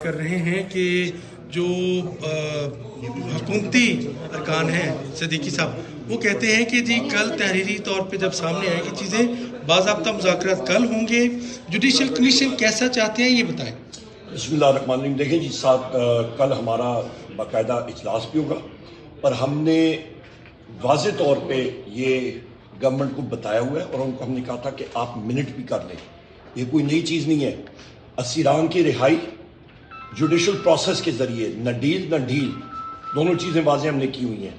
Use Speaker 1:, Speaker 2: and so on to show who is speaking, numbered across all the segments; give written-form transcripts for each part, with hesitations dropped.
Speaker 1: کر رہے ہیں کہ جو حکومتی ارکان ہیں صدیقی صاحب وہ کہتے ہیں کہ جی کل تحریری طور پہ جب سامنے آئے گی چیزیں باضابطہ مذاکرات کل ہوں گے، جوڈیشل کمیشن کیسا چاہتے ہیں یہ بتائیں۔
Speaker 2: بسم اللہ الرحمن الرحیم۔ دیکھیں جی صاحب، کل ہمارا باقاعدہ اجلاس بھی ہوگا اور ہم نے واضح طور پہ یہ گورنمنٹ کو بتایا ہوا ہے اور ان کو ہم نے کہا تھا کہ آپ منٹ بھی کر لیں، یہ کوئی نئی چیز نہیں ہے۔ اسیران کی رہائی جوڈیشل پروسیس کے ذریعے، نہ ڈیل نہ ڈھیل، دونوں چیزیں واضح ہم نے کی ہوئی ہیں۔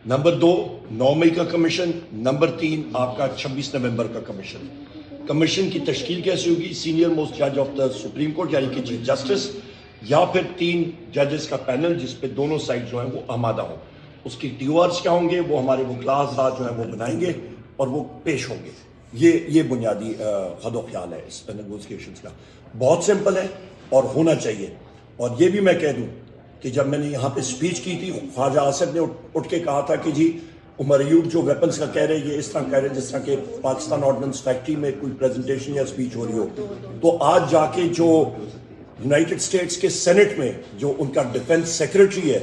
Speaker 2: نمبر 2 9 مئی کا کمیشن، نمبر 3 آپ کا 26 نومبر کا کمیشن۔ کمیشن کی تشکیل کیسے ہوگی؟ سینئر موسٹ جج آف دا سپریم کورٹ یعنی کہ چیف جسٹس، یا پھر 3 ججز کا پینل جس پہ دونوں سائڈ جو ہیں وہ آمادہ ہوں۔ اس کی ٹیورز کیا ہوں گے وہ ہمارے وکلاء حضرات جو ہیں وہ بنائیں گے اور وہ پیش ہوں گے۔ یہ بنیادی خد و خیال ہے اس نیگوسیشنز کا، بہت سمپل ہے اور ہونا چاہیے۔ اور یہ بھی میں کہہ دوں کہ جب میں نے یہاں پہ سپیچ کی تھی، خواجہ آصف نے اٹھ کے کہا تھا کہ جی عمر ایوب جو ویپنز کا کہہ رہے ہیں یہ اس طرح کہہ رہے ہیں جس طرح کہ پاکستان آرڈننس فیکٹری میں کوئی پریزنٹیشن یا سپیچ ہو رہی ہو۔ تو آج جا کے جو یونائٹڈ اسٹیٹس کے سینٹ میں جو ان کا ڈیفنس سیکرٹری ہے،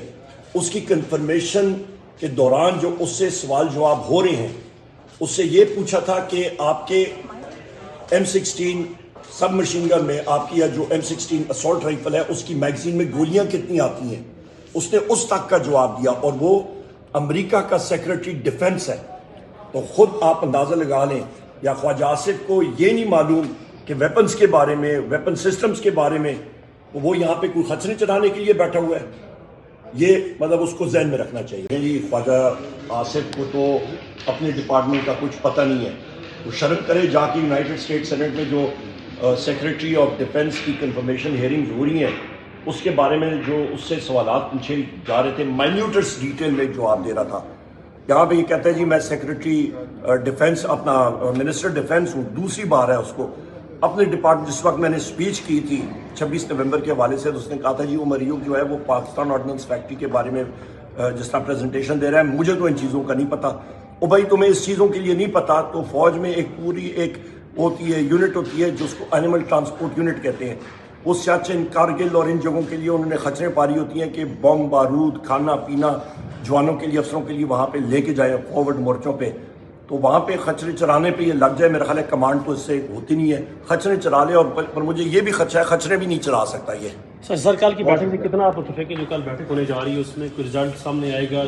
Speaker 2: اس کی کنفرمیشن کے دوران جو اس سے سوال جواب ہو رہے ہیں، اس سے یہ پوچھا تھا کہ آپ کے M16 سب مشین گن میں آپ کی یا جو M16 اسالٹ رائفل ہے اس کی میگزین میں گولیاں کتنی آتی ہیں، اس نے اس تک کا جواب دیا، اور وہ امریکہ کا سیکرٹری ڈیفنس ہے۔ تو خود آپ اندازہ لگا لیں، یا خواجہ آصف کو یہ نہیں معلوم کہ ویپنز کے بارے میں، ویپن سسٹمز کے بارے میں وہ یہاں پہ کوئی خچرے چڑھانے کے لیے بیٹھا ہوا ہے؟ یہ مطلب اس کو ذہن میں رکھنا چاہیے۔ جی خواجہ آصف کو تو اپنے ڈپارٹمنٹ کا کچھ پتہ نہیں ہے، وہ شرم کرے جا کے یونائٹڈ اسٹیٹ سینٹ میں جو سیکرٹری آف ڈیفنس کی کنفرمیشن ہیئرنگ ہو رہی ہیں اس کے بارے میں جو اس سے سوالات پوچھے جا رہے تھے، مائنیوٹس ڈیٹیل میں جواب دے رہا تھا۔ یہاں پہ یہ کہتا ہے جی میں سیکرٹری ڈیفنس، اپنا منسٹر ڈیفنس ہوں، دوسری بار ہے اس کو اپنے ڈپارٹمنٹ۔ جس وقت میں نے سپیچ کی تھی 26 نومبر کے حوالے سے، اس نے کہا تھا جی عمر ایوب جو ہے وہ پاکستان آرڈننس فیکٹری کے بارے میں جس طرح پریزنٹیشن دے رہا ہے، مجھے تو ان چیزوں کا نہیں پتا۔ او بھائی تمہیں اس چیزوں کے لیے نہیں پتا تو فوج میں ایک پوری ایک ہوتی ہے یونٹ ہوتی ہے جس کو اینیمل ٹرانسپورٹ یونٹ کہتے ہیں، وہ سیاچن، کارگل اور ان جگہوں کے لیے انہوں نے خچریں پاری ہوتی ہیں کہ بم بارود، کھانا پینا جوانوں کے لیے، افسروں کے لیے وہاں پہ لے کے جائیں فارورڈ مورچوں پہ۔ تو وہاں پہ خچرے چرانے پہ یہ لگ جائے، میرا خیال ہے کمانڈ تو اس سے ہوتی نہیں ہے، خچرے چرا لے۔ اور پر مجھے یہ بھی خدشہ ہے خچرے بھی نہیں چلا سکتا یہ۔
Speaker 3: سر کل کی بیٹھک سے کتنا آپ متفق ہے جو کل بیٹھک ہونے جا رہی ہے اس میں کوئی رزلٹ سامنے آئے گا؟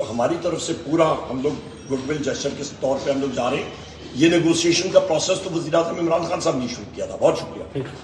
Speaker 2: ہماری طرف سے پورا ہم لوگ گڈ ول جسچر کے طور پہ ہم لوگ جا رہے ہیں۔ یہ نیگوسیشن کا پروسیس تو وزیر اعظم عمران خان صاحب نے شروع کیا تھا، بہت شکریہ۔